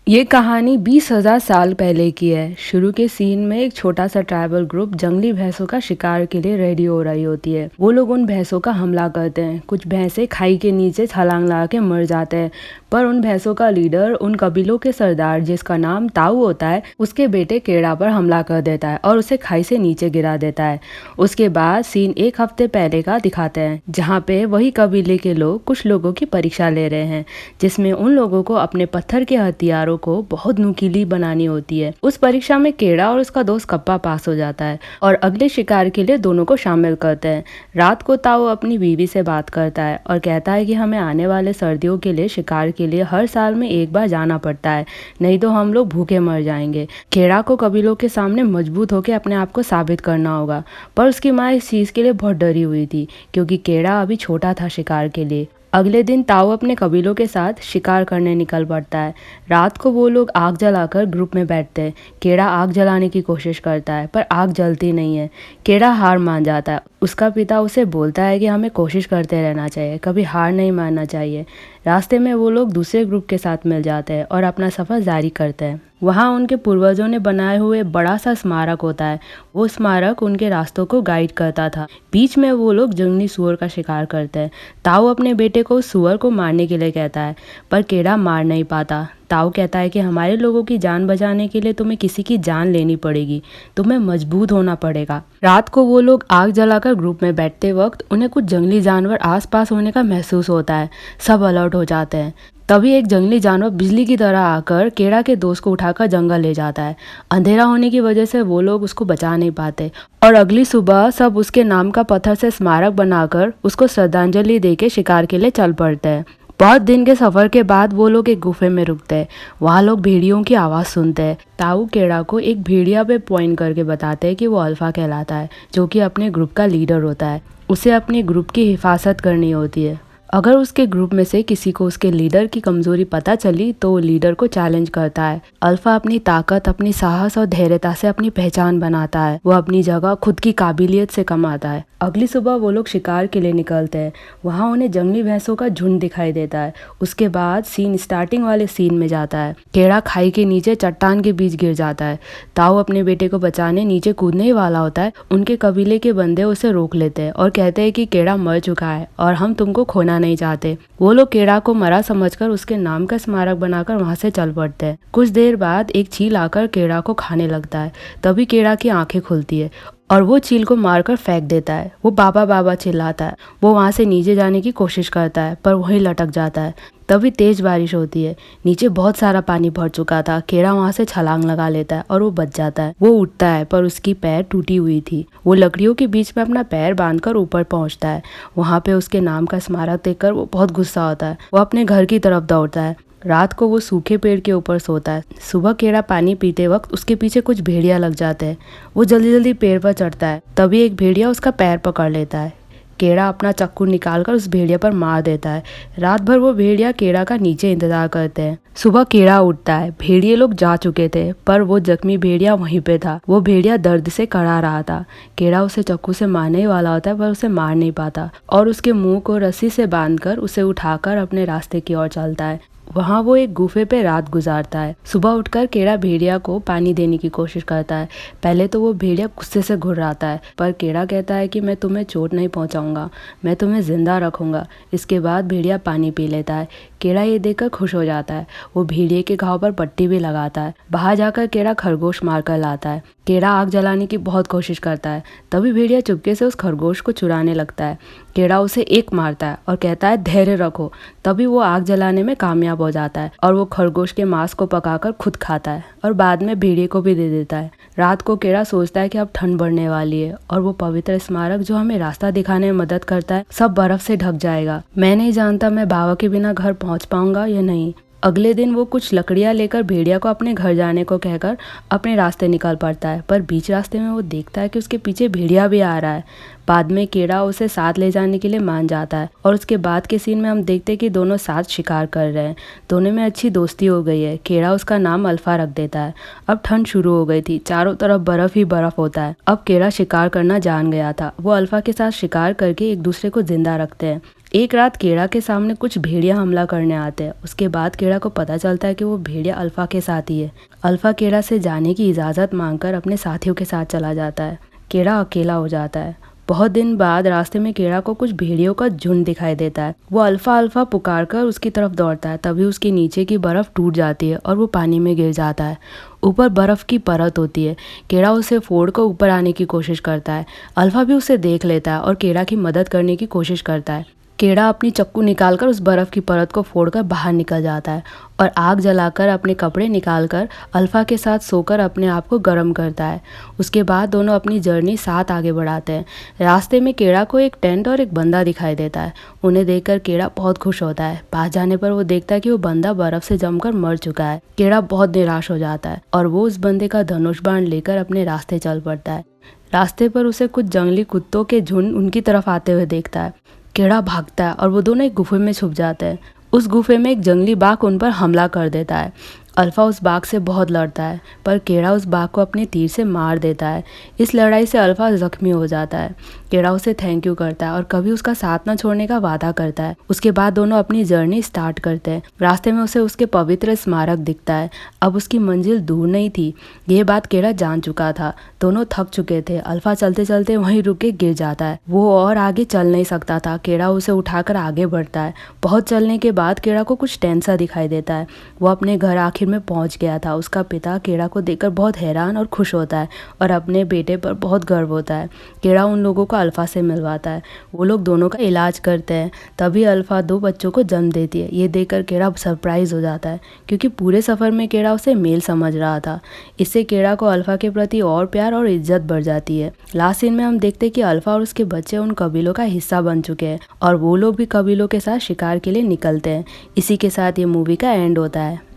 ये कहानी 20,000 साल पहले की है। शुरू के सीन में एक छोटा सा ट्राइबल ग्रुप जंगली भैंसों का शिकार के लिए रेडी हो रही होती है। वो लोग उन भैंसों का हमला करते हैं। कुछ भैंसे खाई के नीचे छलांग लगा के मर जाते हैं, पर उन भैंसों का लीडर, उन कबीलों के सरदार जिसका नाम ताऊ होता है, उसके बेटे केड़ा पर हमला कर देता है और उसे खाई से नीचे गिरा देता है। उसके बाद सीन एक हफ्ते पहले का दिखाते हैं, जहाँ पे वही कबीले के लोग कुछ लोगों की परीक्षा ले रहे हैं, जिसमें उन लोगों को अपने पत्थर के हथियारों को बहुत नुकीली बनानी होती है। उस परीक्षा में केड़ा और उसका दोस्त कप्पा पास हो जाता है और अगले शिकार के लिए दोनों को शामिल करते हैं। रात को ताऊ अपनी बीवी से बात करता है और कहता है कि हमें आने वाले सर्दियों के लिए शिकार के लिए हर साल में एक बार जाना पड़ता है, नहीं तो हम लोग भूखे मर जाएंगे। केड़ा को कबीलों के सामने मजबूत होकर अपने आप को साबित करना होगा, पर उसकी माँ इस चीज के लिए बहुत डरी हुई थी, क्योंकि केड़ा अभी छोटा था शिकार के लिए। अगले दिन ताऊ अपने कबीलों के साथ शिकार करने निकल पड़ता है। रात को वो लोग आग जलाकर ग्रुप में बैठते हैं। केड़ा आग जलाने की कोशिश करता है, पर आग जलती नहीं है। केड़ा हार मान जाता है। उसका पिता उसे बोलता है कि हमें कोशिश करते रहना चाहिए, कभी हार नहीं मानना चाहिए। रास्ते में वो लोग दूसरे ग्रुप के साथ मिल जाते हैं और अपना सफ़र जारी करते हैं। वहाँ उनके पूर्वजों ने बनाए हुए बड़ा सा स्मारक होता है। वो स्मारक उनके रास्तों को गाइड करता था। बीच में वो लोग जंगली सुअर का शिकार करते हैं। ताऊ अपने बेटे को सुअर को मारने के लिए कहता है, पर केड़ा मार नहीं पाता। ताऊ कहता है कि हमारे लोगों की जान बचाने के लिए तुम्हें किसी की जान लेनी पड़ेगी, तुम्हें मजबूत होना पड़ेगा। रात को वो लोग आग जलाकर ग्रुप में बैठते वक्त उन्हें कुछ जंगली जानवर आसपास होने का महसूस होता है। सब अलर्ट हो जाते हैं। तभी एक जंगली जानवर बिजली की तरह आकर केड़ा के दोस्त को उठाकर जंगल ले जाता है। अंधेरा होने की वजह से वो लोग उसको बचा नहीं पाते और अगली सुबह सब उसके नाम का पत्थर से स्मारक बनाकर उसको श्रद्धांजलि देके शिकार के लिए चल पड़ते हैं। बहुत दिन के सफर के बाद वो लोग एक गुफे में रुकते हैं। वहाँ लोग भेड़ियों की आवाज़ सुनते हैं। ताऊ केड़ा को एक भेड़िया पे पॉइंट करके बताते हैं कि वो अल्फा कहलाता है, जो कि अपने ग्रुप का लीडर होता है। उसे अपने ग्रुप की हिफाजत करनी होती है। अगर उसके ग्रुप में से किसी को उसके लीडर की कमजोरी पता चली तो वो लीडर को चैलेंज करता है। अल्फा अपनी ताकत, अपनी साहस और धैर्यता से अपनी पहचान बनाता है। वो अपनी जगह खुद की काबिलियत से कमाता है। अगली सुबह वो लोग शिकार के लिए निकलते हैं। वहाँ उन्हें जंगली भैंसों का झुंड दिखाई देता है। उसके बाद सीन स्टार्टिंग वाले सीन में जाता है। केड़ा खाई के नीचे चट्टान के बीच गिर जाता है। ताऊ अपने बेटे को बचाने नीचे कूदने ही वाला होता है। उनके कबीले के बंदे उसे रोक लेते हैं और कहते हैं कि केड़ा मर चुका है और हम तुमको खोना नहीं चाहते। वो लोग केड़ा को मरा समझकर उसके नाम का स्मारक बनाकर वहां से चल पड़ते हैं। कुछ देर बाद एक चील आकर केड़ा को खाने लगता है। तभी केड़ा की आंखें खुलती है और वो चील को मारकर फेंक देता है। वो बाबा बाबा चिल्लाता है। वो वहां से नीचे जाने की कोशिश करता है, पर वहीं लटक जाता है। तभी तेज बारिश होती है। नीचे बहुत सारा पानी भर चुका था। केड़ा वहां से छलांग लगा लेता है और वो बच जाता है। वो उठता है, पर उसकी पैर टूटी हुई थी। वो लकड़ियों के बीच में अपना पैर बांधकर ऊपर पहुंचता है। वहां पे उसके नाम का स्मारक देखकर वो बहुत गुस्सा होता है। वो अपने घर की तरफ दौड़ता है। रात को वो सूखे पेड़ के ऊपर सोता है। सुबह केड़ा पानी पीते वक्त उसके पीछे कुछ भेड़िया लग जाते हैं। वो जल्दी जल्दी पेड़ पर चढ़ता है। तभी एक भेड़िया उसका पैर पकड़ लेता है। केड़ा अपना चाकू निकालकर उस भेड़िया पर मार देता है। रात भर वो भेड़िया केड़ा का नीचे इंतजार करते हैं। सुबह केड़ा उठता है। भेड़िए लोग जा चुके थे, पर वो जख्मी भेड़िया वहीं पे था। वो भेड़िया दर्द से कड़ा रहा था। केड़ा उसे चाकू से मारने ही वाला होता है, पर उसे मार नहीं पाता और उसके मुंह को रस्सी से बांधकर उसे उठाकर अपने रास्ते की ओर चलता है। वहाँ वो एक गुफे पे रात गुजारता है। सुबह उठकर केड़ा भेड़िया को पानी देने की कोशिश करता है। पहले तो वो भेड़िया गुस्से से घुर्राता है, पर केड़ा कहता है कि मैं तुम्हें चोट नहीं पहुंचाऊंगा, मैं तुम्हें जिंदा रखूंगा। इसके बाद भेड़िया पानी पी लेता है। केड़ा ये देखकर खुश हो जाता है। वो भेड़िए के घाव पर पट्टी भी लगाता है। बाहर जाकर केड़ा खरगोश मारकर लाता है। केड़ा आग जलाने की बहुत कोशिश करता है। तभी भेड़िया चुपके से उस खरगोश को चुराने लगता है। केड़ा उसे एक मारता है और कहता है धैर्य रखो। तभी वो आग जलाने में कामयाब हो जाता है और वो खरगोश के मांस को पकाकर खुद खाता है और बाद में भेड़िए को भी दे देता है। रात को केड़ा सोचता है कि अब ठंड बढ़ने वाली है और वो पवित्र स्मारक जो हमें रास्ता दिखाने में मदद करता है सब बर्फ से ढक जाएगा। मैं नहीं जानता मैं बाबा के बिना घर पहुंच पाऊंगा या नहीं। अगले दिन वो कुछ लकड़ियां लेकर भेड़िया को अपने घर जाने को कहकर अपने रास्ते निकल पड़ता है, पर बीच रास्ते में वो देखता है कि उसके पीछे भेड़िया भी आ रहा है। बाद में केड़ा उसे साथ ले जाने के लिए मान जाता है और उसके बाद के सीन में हम देखते हैं कि दोनों साथ शिकार कर रहे हैं। दोनों में अच्छी दोस्ती हो गई है। केड़ा उसका नाम अल्फा रख देता है। अब ठंड शुरू हो गई थी। चारों तरफ बर्फ ही बर्फ होता है। अब केड़ा शिकार करना जान गया था। वो अल्फा के साथ शिकार करके एक दूसरे को जिंदा रखते हैं। एक रात केड़ा के सामने कुछ भेड़िया हमला करने आते हैं। उसके बाद केड़ा को पता चलता है कि वो भेड़िया अल्फा के साथी है। अल्फा केड़ा से जाने की इजाज़त मांगकर अपने साथियों के साथ चला जाता है। केड़ा अकेला हो जाता है। बहुत दिन बाद रास्ते में केड़ा को कुछ भेड़ियों का झुंड दिखाई देता है। वो अल्फा अल्फा पुकारकर उसकी तरफ दौड़ता है। तभी उसके नीचे की बर्फ टूट जाती है और वो पानी में गिर जाता है। ऊपर बर्फ की परत होती है। केड़ा उसे फोड़ कर ऊपर आने की कोशिश करता है। अल्फा भी उसे देख लेता है और केड़ा की मदद करने की कोशिश करता है। केड़ा अपनी चक्कू निकालकर उस बर्फ की परत को फोड़कर बाहर निकल जाता है और आग जलाकर अपने कपड़े निकालकर अल्फा के साथ सोकर अपने आप को गर्म करता है। उसके बाद दोनों अपनी जर्नी साथ आगे बढ़ाते हैं। रास्ते में केड़ा को एक टेंट और एक बंदा दिखाई देता है। उन्हें देखकर केड़ा बहुत खुश होता है। पास जाने पर वो देखता है कि वो बंदा बर्फ से जमकर मर चुका है। केड़ा बहुत निराश हो जाता है और वो उस बंदे का धनुष बाण लेकर अपने रास्ते चल पड़ता है। रास्ते पर उसे कुछ जंगली कुत्तों के झुंड उनकी तरफ आते हुए देखता है। केड़ा भागता है और वो दोनों एक गुफे में छुप जाते हैं। उस गुफे में एक जंगली बाघ उन पर हमला कर देता है। अल्फा उस बाघ से बहुत लड़ता है पर केड़ा उस बाघ को अपने तीर से मार देता है। इस लड़ाई से अल्फा जख्मी हो जाता है। केड़ा उसे थैंक यू करता है और कभी उसका साथ न छोड़ने का वादा करता है। उसके बाद दोनों अपनी जर्नी स्टार्ट करते हैं। रास्ते में उसे उसके पवित्र स्मारक दिखता है। अब उसकी मंजिल दूर नहीं थी। ये बात केड़ा जान चुका था। दोनों थक चुके थे। अल्फा चलते चलते वहीं रुक के गिर जाता है। वो और आगे चल नहीं सकता था। केड़ा उसे उठाकर आगे बढ़ता है। बहुत चलने के बाद केड़ा को कुछ टेंट सा दिखाई देता है। वो अपने घर आखिर में पहुंच गया था। उसका पिता केड़ा को देखकर बहुत हैरान और खुश होता है और अपने बेटे पर बहुत गर्व होता है। केड़ा उन लोगों को अल्फा से मिलवाता है। वो लोग दोनों का इलाज करते हैं। तभी अल्फा 2 बच्चों को जन्म देती है। ये देखकर केड़ा सरप्राइज हो जाता है क्योंकि पूरे सफर में केड़ा उसे मेल समझ रहा था। इससे केड़ा को अल्फा के प्रति और प्यार और इज्जत बढ़ जाती है। लास्ट सीन में हम देखते हैं कि अल्फा और उसके बच्चे उन कबीलों का हिस्सा बन चुके हैं और वो लोग भी कबीलों के साथ शिकार के लिए निकलते हैं। इसी के साथ ये मूवी का एंड होता है।